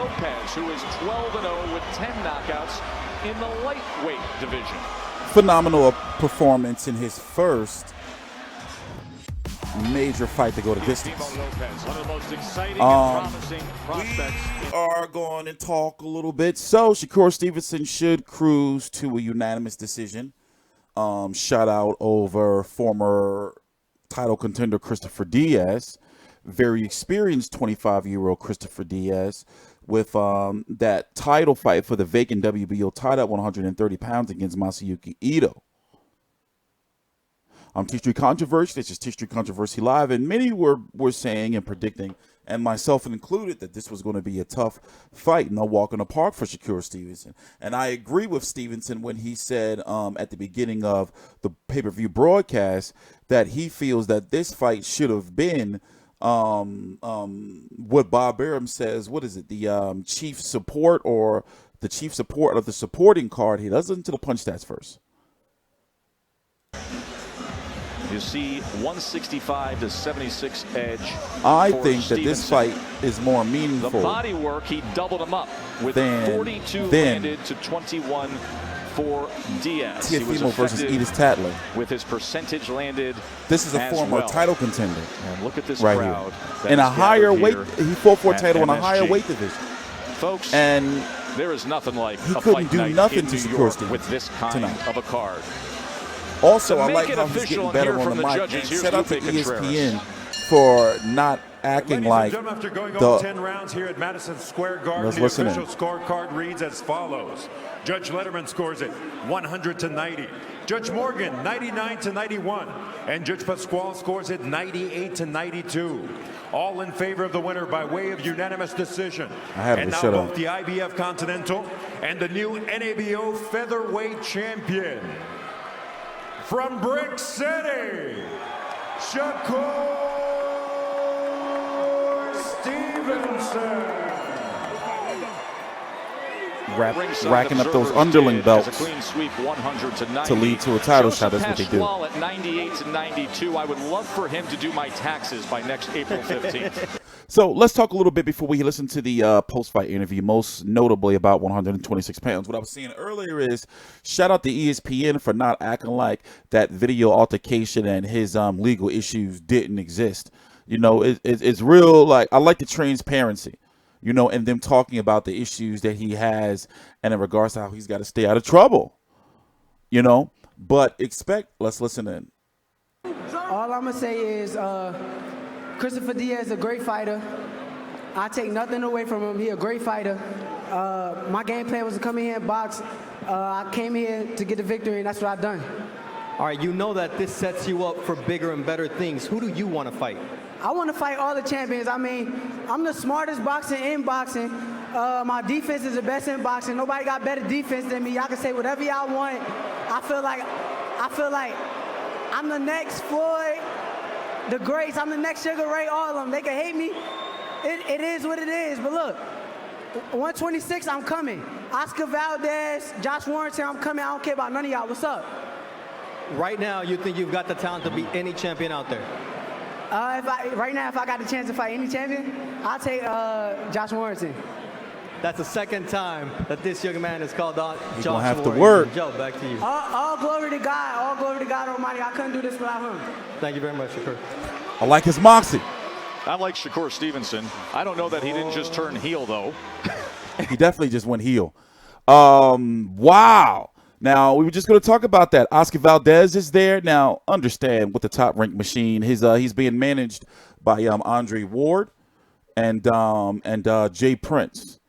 Lopez, who is 12-0 with 10 knockouts in the lightweight division. Phenomenal performance in his first major fight to go to distance. Lopez, one of the most exciting and promising prospects. We are going to talk a little bit. So Shakur Stevenson should cruise to a unanimous decision. Shout out over former title contender Christopher Diaz, very experienced 25-year-old Christopher Diaz, with that title fight for the vacant WBO title at 130 pounds against Masayuki Ito. TstreeT Controversy, this is TstreeT Controversy Live, and many were saying and predicting, and myself included, that this was going to be a tough fight, no walk in the park for Shakur Stevenson. And I agree with Stevenson when he said at the beginning of the pay-per-view broadcast that he feels that this fight should have been what Bob Arum says, what is it, the chief support or the chief support of the supporting card. He does listen to the punch stats first. You see 165 to 76 edge. I think Stevenson. that this fight is more meaningful. The body work, he doubled him up with 42 landed to 21 for Diaz. Teofimo versus Edis Tatler. With his percentage landed. This is a former title contender. And look at this right crowd. Here. In a higher weight, he fought for a title in a higher weight division. Folks, and there is nothing like he a couldn't fight do night nothing in to New Shakur York Stevenson with this kind of a card. Also, I like how he's getting better on the mic. And shout out to ESPN for not acting like after going over 10 rounds here at Madison Square Garden, the official scorecard reads as follows. Judge Letterman scores it 100 to 90. Judge Morgan 99 to 91, and Judge Pasquale scores it 98 to 92. All in favor of the winner by way of unanimous decision. And now both the IBF Continental and the new NABO featherweight champion from Brick City, Shakur Stevenson. Racking up those underling belts a clean sweep 100 to 90. to lead to a title shot. That's what they do. At 98 to 92. I would love for him to do my taxes by next April 15th. So let's talk a little bit before we listen to the post-fight interview, most notably about 126 pounds. What I was saying earlier is shout out to ESPN for not acting like that video altercation and his legal issues didn't exist. You know, it's real. Like, I like the transparency, you know, and them talking about the issues that he has and in regards to how he's got to stay out of trouble, you know. But let's listen in. All I'm going to say is Christopher Diaz is a great fighter. I take nothing away from him. He's a great fighter. My game plan was to come in here and box. I came here to get the victory, and that's what I've done. All right, you know that this sets you up for bigger and better things. Who do you want to fight? I want to fight all the champions. I mean, I'm the smartest boxer in boxing. My defense is the best in boxing. Nobody got better defense than me. Y'all can say whatever y'all want. I feel like I'm the next Floyd, the greats. I'm the next Sugar Ray, all of them. They can hate me. It is what it is. But look, 126, I'm coming. Oscar Valdez, Josh Warrington, I'm coming. I don't care about none of y'all. What's up? Right now, you think you've got the talent to beat any champion out there? Right now, if I got the chance to fight any champion, I'll take Josh Warrington. That's the second time that this young man is called on. He's going to have to work. Joe, back to you. All glory to God. All glory to God Almighty. I couldn't do this without him. Thank you very much, Shakur. I like his moxie. I like Shakur Stevenson. I don't know that he didn't just turn heel, though. He definitely just went heel. Wow. Now, we were just going to talk about that. Oscar Valdez is there. Now, understand, with the Top Rank machine, he's being managed by Andre Ward and Jay Prince.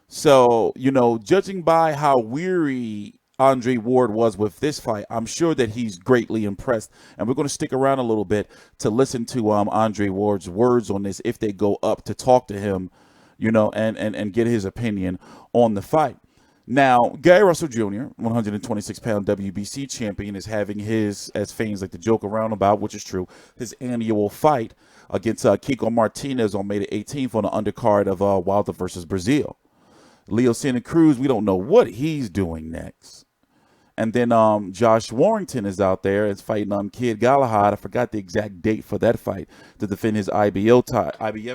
So, you know, judging by how weary Andre Ward was with this fight, I'm sure that he's greatly impressed. And we're going to stick around a little bit to listen to Andre Ward's words on this if they go up to talk to him, you know, and get his opinion on the fight. Now, Gary Russell Jr., 126-pound WBC champion, is having his, as fans like to joke around about, which is true, his annual fight against Kiko Martinez on May the 18th on the undercard of Wilder versus Brazil. Leo Santa Cruz, we don't know what he's doing next. And then Josh Warrington is out there. Is fighting Kid Galahad. I forgot the exact date for that fight to defend his IBF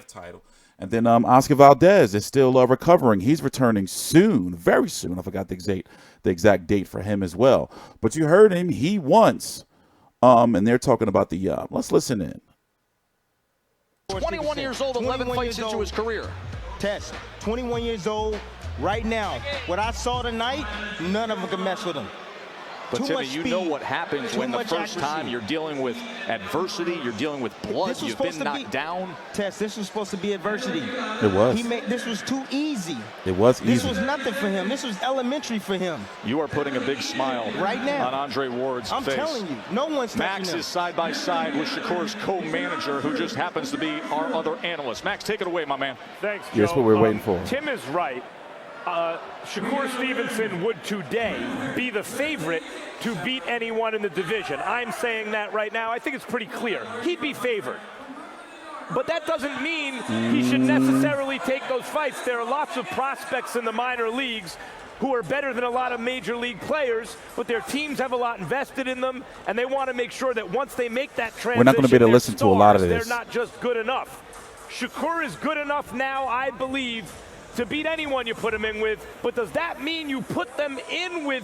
title. And then Oscar Valdez is still recovering. He's returning soon, very soon. I forgot the exact date for him as well. But you heard him. He wants. And they're talking about the let's listen in. 21 years old, 11 fights into his career. Test, 21 years old, right now. What I saw tonight, none of them can mess with him. But Timmy, you know what happens when the first time you're dealing with adversity, you're dealing with blood, you've been knocked down. Tess, this was supposed to be adversity. It was. This was too easy. It was easy. This was nothing for him. This was elementary for him. You are putting a big smile right now on Andre Ward's face. I'm telling you, no one's touching Max him. is side by side with Shakur's co-manager, who just happens to be our other analyst. Max, take it away, my man. Thanks, Joe. That's what we're waiting for. Tim is right. Shakur Stevenson would today be the favorite to beat anyone in the division. I'm saying that right now. I think it's pretty clear. He'd be favored. But that doesn't mean he should necessarily take those fights. There are lots of prospects in the minor leagues who are better than a lot of major league players, but their teams have a lot invested in them, and they want to make sure that once they make that transition, we're not going to be able to listen to a lot of this. They're not just good enough. Shakur is good enough now, I believe, to beat anyone you put him in with, but does that mean you put them in with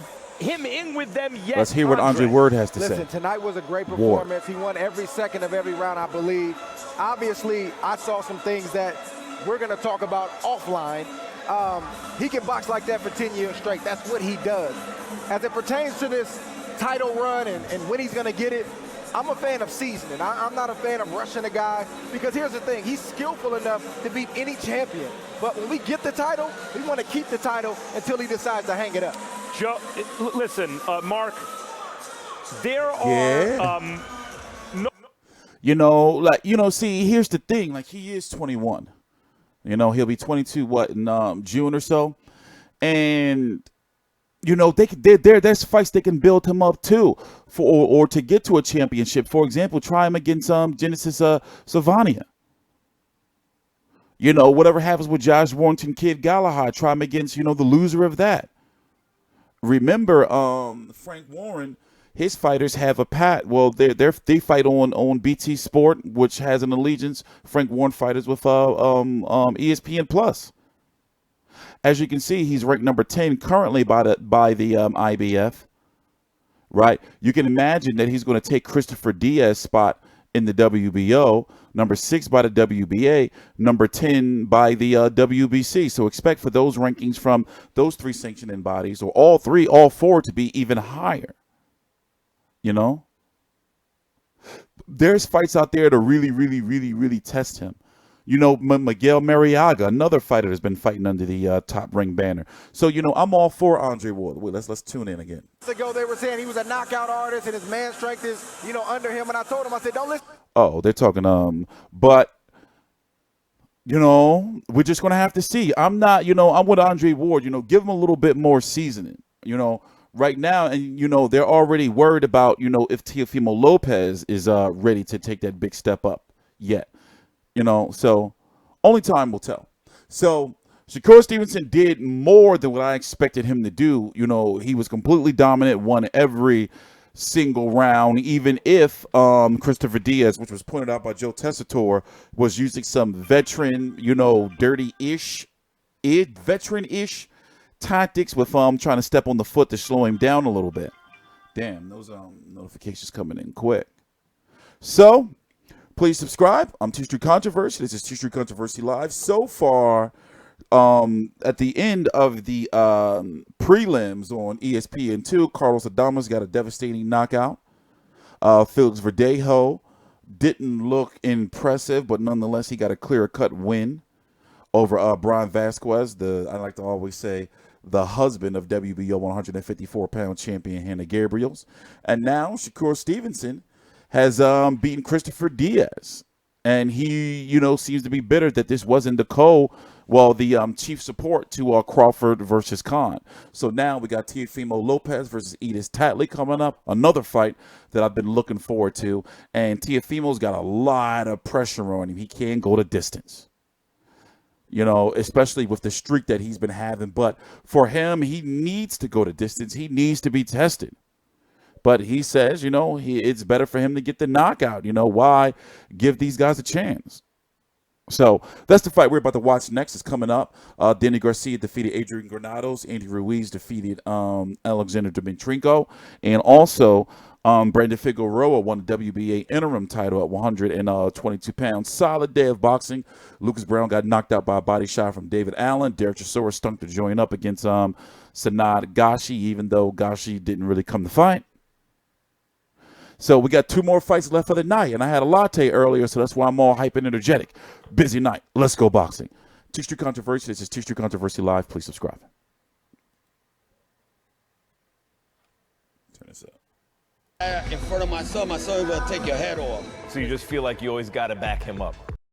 them yet? Let's hear what Andre Ward has to say. Listen, tonight was a great performance. He won every second of every round, I believe. Obviously, I saw some things that we're going to talk about offline. He can box like that for 10 years straight. That's what he does. As it pertains to this title run and when he's going to get it, I'm a fan of seasoning. I'm not a fan of rushing a guy, because here's the thing. He's skillful enough to beat any champion. But when we get the title, we want to keep the title until he decides to hang it up. Joe, listen, Mark, there are see, here's the thing. Like, he is 21. He'll be 22, in June or so. And there's fights they can build him up to or to get to a championship. For example, try him against Genesis Savania. Whatever happens with Josh Warrington, Kid Galahad, try him against, the loser of that. Remember, Frank Warren, his fighters have a they fight on BT Sport, which has an allegiance. Frank Warren fighters with ESPN Plus. As you can see, he's ranked number 10 currently by the IBF. Right? You can imagine that he's going to take Christopher Diaz's spot in the WBO, number 6 by the WBA, number 10 by the WBC. So expect for those rankings from those three sanctioning bodies, or all four, to be even higher. There's fights out there to really, really, really, really test him. Miguel Mariaga, another fighter that's been fighting under the Top Ring banner. So, I'm all for Andre Ward. Wait, let's tune in again. Ago they were saying he was a knockout artist and his man strength is, under him. And I told him, I said, don't listen. Oh, they're talking, but, we're just going to have to see. I'm I'm with Andre Ward, give him a little bit more seasoning, right now. And, they're already worried about, if Teofimo Lopez is ready to take that big step up yet. So only time will tell. So Shakur Stevenson did more than what I expected him to do. He was completely dominant, won every single round, even if Christopher Diaz, which was pointed out by Joe Tessitore, was using some veteran, dirty-ish, veteran-ish tactics with trying to step on the foot to slow him down a little bit. Damn, those notifications coming in quick. So please subscribe. I'm TstreeT Controversy. This is TstreeT Controversy Live. So far, at the end of the prelims on ESPN2, Carlos Adames got a devastating knockout. Felix Verdejo didn't look impressive, but nonetheless, he got a clear-cut win over Brian Vasquez, I like to always say, the husband of WBO 154-pound champion Hannah Gabriels. And now Shakur Stevenson has beaten Christopher Diaz. And he, seems to be bitter that this wasn't the chief support to Crawford versus Khan. So now we got Teofimo Lopez versus Edis Tatley coming up. Another fight that I've been looking forward to. And Teofimo's got a lot of pressure on him. He can't go the distance. Especially with the streak that he's been having. But for him, he needs to go the distance. He needs to be tested. But he says, it's better for him to get the knockout. Why give these guys a chance? So that's the fight we're about to watch next. Is coming up. Danny Garcia defeated Adrian Granados. Andy Ruiz defeated Alexander Dmitrienko. And also Brandon Figueroa won the WBA interim title at 122 pounds. Solid day of boxing. Lucas Brown got knocked out by a body shot from David Allen. Derek Chisora stunk to join up against Sanad Gashi, even though Gashi didn't really come to fight. So we got 2 more fights left for the night, and I had a latte earlier, so that's why I'm all hype and energetic. Busy night. Let's go boxing. TstreeT Controversy. This is TstreeT Controversy Live. Please subscribe. Turn this up. In front of my son will take your head off. So you just feel like you always got to back him up.